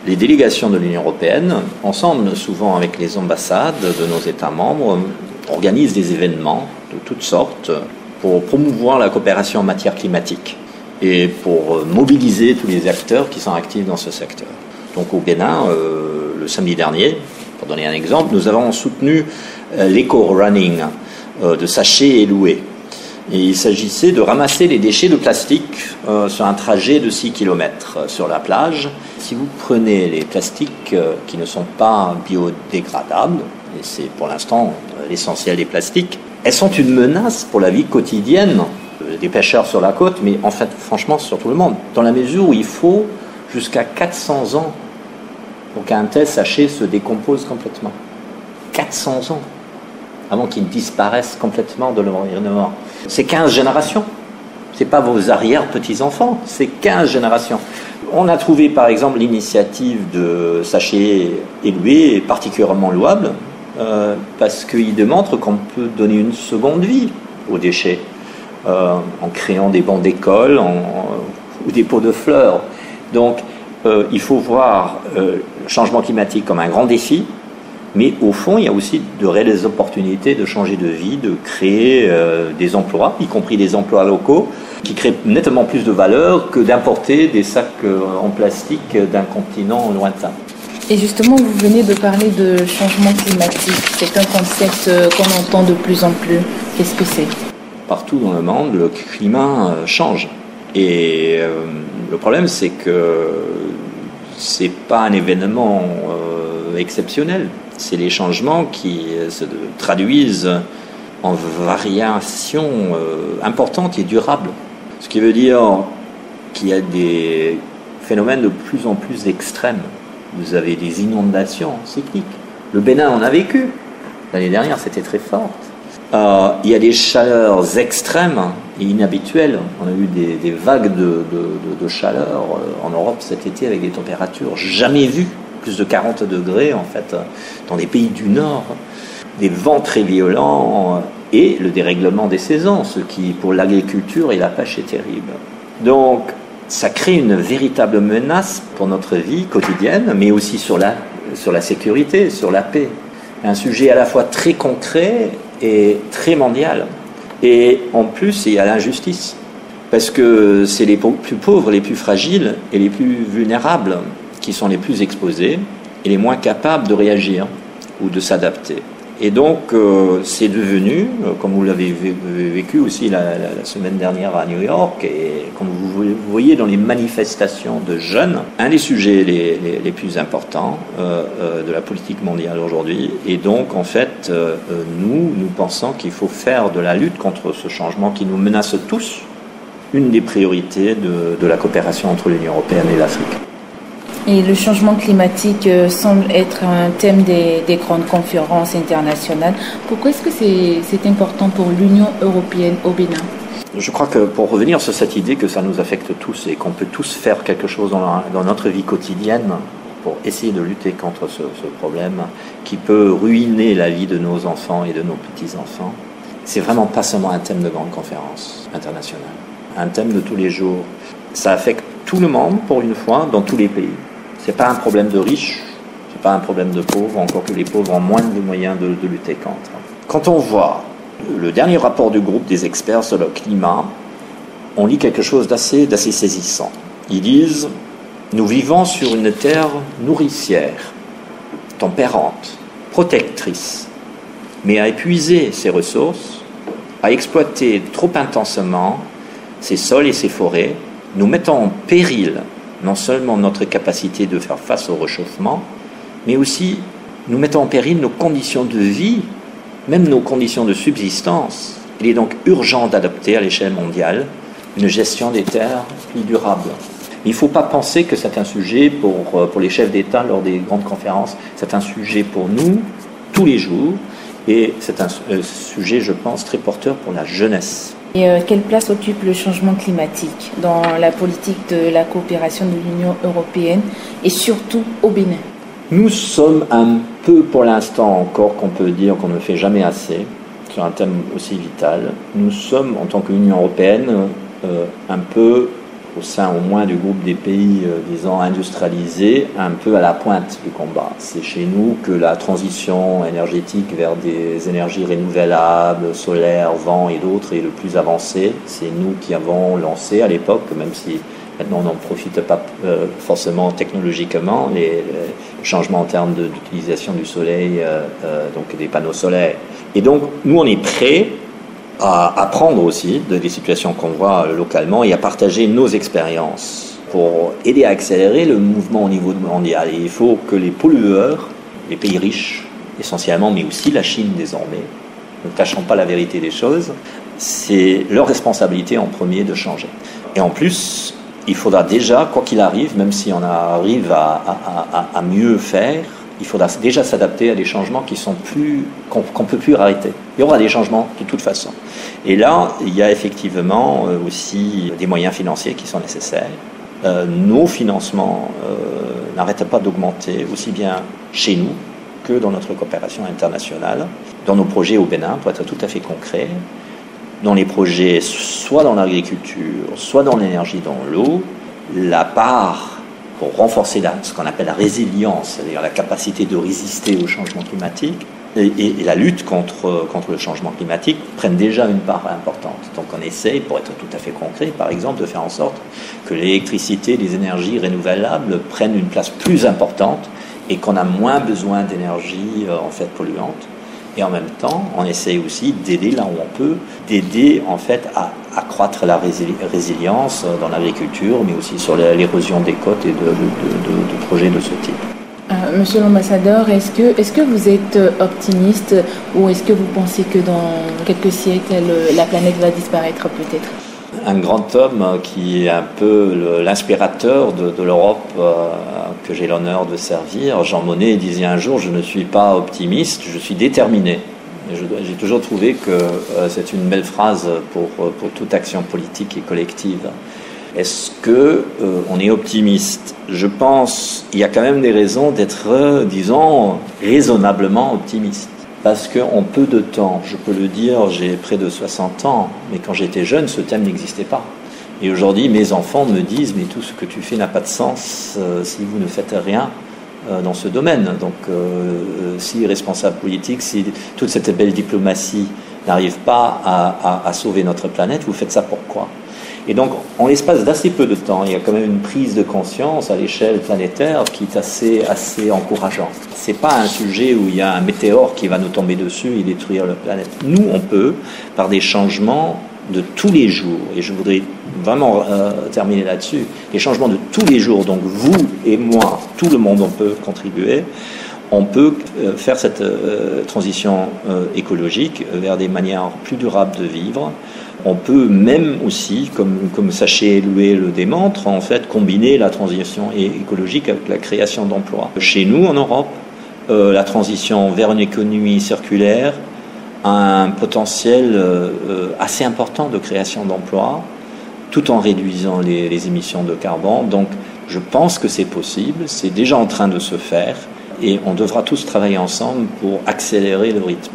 Les délégations de l'Union européenne, ensemble souvent avec les ambassades de nos États membres, organisent des événements de toutes sortes pour promouvoir la coopération en matière climatique et pour mobiliser tous les acteurs qui sont actifs dans ce secteur. Donc au Bénin, le samedi dernier, pour donner un exemple, nous avons soutenu l'éco-running de Saché et Loué. Et il s'agissait de ramasser les déchets de plastique sur un trajet de 6 km sur la plage. Si vous prenez les plastiques qui ne sont pas biodégradables, et c'est pour l'instant l'essentiel des plastiques, elles sont une menace pour la vie quotidienne des pêcheurs sur la côte, mais en fait, franchement, sur tout le monde, dans la mesure où il faut jusqu'à 400 ans pour qu'un tel sachet se décompose complètement. 400 ans avant qu'il disparaisse complètement de l'environnement. C'est 15 générations. Ce n'est pas vos arrière-petits-enfants, c'est 15 générations. On a trouvé par exemple l'initiative de Saché et Loué particulièrement louable parce qu'il démontre qu'on peut donner une seconde vie aux déchets en créant des bancs d'école ou des pots de fleurs. Donc il faut voir le changement climatique comme un grand défi, mais au fond il y a aussi de réelles opportunités de changer de vie, de créer des emplois, y compris des emplois locaux, qui créent nettement plus de valeur que d'importer des sacs en plastique d'un continent lointain. Et justement, vous venez de parler de changement climatique. C'est un concept qu'on entend de plus en plus. Qu'est-ce que c'est ? Partout dans le monde, le climat change. Et le problème, c'est que c'est pas un événement exceptionnel. C'est les changements qui se traduisent en variations importantes et durables. Ce qui veut dire qu'il y a des phénomènes de plus en plus extrêmes. Vous avez des inondations cycliques. Le Bénin en a vécu. L'année dernière, c'était très fort. Il y a des chaleurs extrêmes et inhabituelles. On a eu des vagues de chaleur en Europe cet été avec des températures jamais vues. Plus de 40 degrés, en fait, dans les pays du Nord. Des vents très violents et le dérèglement des saisons, ce qui, pour l'agriculture et la pêche, est terrible. Donc, ça crée une véritable menace pour notre vie quotidienne, mais aussi sur la sécurité, sur la paix. Un sujet à la fois très concret et très mondial. Et en plus, il y a l'injustice. Parce que c'est les plus pauvres, les plus fragiles et les plus vulnérables qui sont les plus exposés et les moins capables de réagir ou de s'adapter. Et donc, c'est devenu, comme vous l'avez vécu aussi la semaine dernière à New York, et comme vous voyez dans les manifestations de jeunes, un des sujets les plus importants de la politique mondiale aujourd'hui. Et donc, en fait, nous pensons qu'il faut faire de la lutte contre ce changement qui nous menace tous une des priorités de la coopération entre l'Union européenne et l'Afrique. Et le changement climatique semble être un thème des grandes conférences internationales. Pourquoi est-ce que c'est important pour l'Union européenne au Bénin ? Je crois que pour revenir sur cette idée que ça nous affecte tous et qu'on peut tous faire quelque chose dans notre vie quotidienne pour essayer de lutter contre ce problème qui peut ruiner la vie de nos enfants et de nos petits-enfants, c'est vraiment pas seulement un thème de grande conférence internationale, un thème de tous les jours. Ça affecte tout le monde, pour une fois, dans tous les pays. C'est pas un problème de riches, c'est pas un problème de pauvres, encore que les pauvres ont moins de moyens de lutter contre. Quand on voit le dernier rapport du groupe des experts sur le climat, on lit quelque chose d'assez saisissant. Ils disent « Nous vivons sur une terre nourricière, tempérante, protectrice, mais à épuiser ses ressources, à exploiter trop intensément ses sols et ses forêts, nous mettons en péril non seulement notre capacité de faire face au réchauffement, mais aussi nous mettons en péril nos conditions de vie, même nos conditions de subsistance. Il est donc urgent d'adopter à l'échelle mondiale une gestion des terres plus durable. Il ne faut pas penser que c'est un sujet pour les chefs d'État lors des grandes conférences. C'est un sujet pour nous, tous les jours, et c'est un sujet, je pense, très porteur pour la jeunesse. Et quelle place occupe le changement climatique dans la politique de la coopération de l'Union européenne et surtout au Bénin ? Nous sommes un peu, pour l'instant encore, qu'on peut dire qu'on ne fait jamais assez sur un thème aussi vital. Nous sommes, en tant qu'Union européenne, un peu au sein au moins du groupe des pays, disons, industrialisés, un peu à la pointe du combat. C'est chez nous que la transition énergétique vers des énergies renouvelables, solaire, vent et d'autres, est le plus avancée. C'est nous qui avons lancé à l'époque, même si maintenant on n'en profite pas forcément technologiquement, les changements en termes d'utilisation du soleil, donc des panneaux solaires. Et donc, nous, on est prêts à apprendre aussi des situations qu'on voit localement et à partager nos expériences pour aider à accélérer le mouvement au niveau mondial. Et il faut que les pollueurs, les pays riches essentiellement, mais aussi la Chine désormais, ne cachons pas la vérité des choses, c'est leur responsabilité en premier de changer. Et en plus, il faudra déjà, quoi qu'il arrive, même si on arrive à mieux faire, il faudra déjà s'adapter à des changements qu'on ne peut plus arrêter. Il y aura des changements de toute façon. Et là, il y a effectivement aussi des moyens financiers qui sont nécessaires. Nos financements n'arrêtent pas d'augmenter, aussi bien chez nous que dans notre coopération internationale, dans nos projets au Bénin, pour être tout à fait concret, dans les projets soit dans l'agriculture, soit dans l'énergie, dans l'eau, la part pour renforcer ce qu'on appelle la résilience, c'est-à-dire la capacité de résister au changement climatique, et la lutte contre le changement climatique prennent déjà une part importante. Donc on essaye, pour être tout à fait concret, par exemple, de faire en sorte que l'électricité, les énergies renouvelables prennent une place plus importante et qu'on a moins besoin d'énergie en fait polluante. Et en même temps, on essaye aussi d'aider là où on peut, d'aider en fait à accroître la résilience dans l'agriculture, mais aussi sur l'érosion des côtes et de projets de ce type. Monsieur l'ambassadeur, est-ce que vous êtes optimiste ou est-ce que vous pensez que dans quelques siècles, la planète va disparaître peut-être ? Un grand homme qui est un peu l'inspirateur de l'Europe que j'ai l'honneur de servir, Jean Monnet, disait un jour « Je ne suis pas optimiste, je suis déterminé ». J'ai toujours trouvé que c'est une belle phrase pour toute action politique et collective. Est-ce qu'on est optimiste ? Je pense qu'il y a quand même des raisons d'être, disons, raisonnablement optimiste. Parce qu'en peu de temps, je peux le dire, j'ai près de 60 ans, mais quand j'étais jeune, ce thème n'existait pas. Et aujourd'hui, mes enfants me disent « Mais tout ce que tu fais n'a pas de sens si vous ne faites rien dans ce domaine. » Donc, si les responsables politiques, si toute cette belle diplomatie n'arrive pas à sauver notre planète, vous faites ça pourquoi ? Et donc, en l'espace d'assez peu de temps, il y a quand même une prise de conscience à l'échelle planétaire qui est assez encourageante. C'est pas un sujet où il y a un météore qui va nous tomber dessus et détruire la planète. Nous, on peut, par des changements de tous les jours, et je voudrais vraiment terminer là-dessus, les changements de tous les jours, donc vous et moi, tout le monde, on peut contribuer. On peut faire cette transition écologique vers des manières plus durables de vivre. On peut même aussi, comme Sachet Loué le démontre, en fait, combiner la transition écologique avec la création d'emplois. Chez nous, en Europe, la transition vers une économie circulaire a un potentiel assez important de création d'emplois, tout en réduisant les émissions de carbone. Donc, je pense que c'est possible, c'est déjà en train de se faire, et on devra tous travailler ensemble pour accélérer le rythme.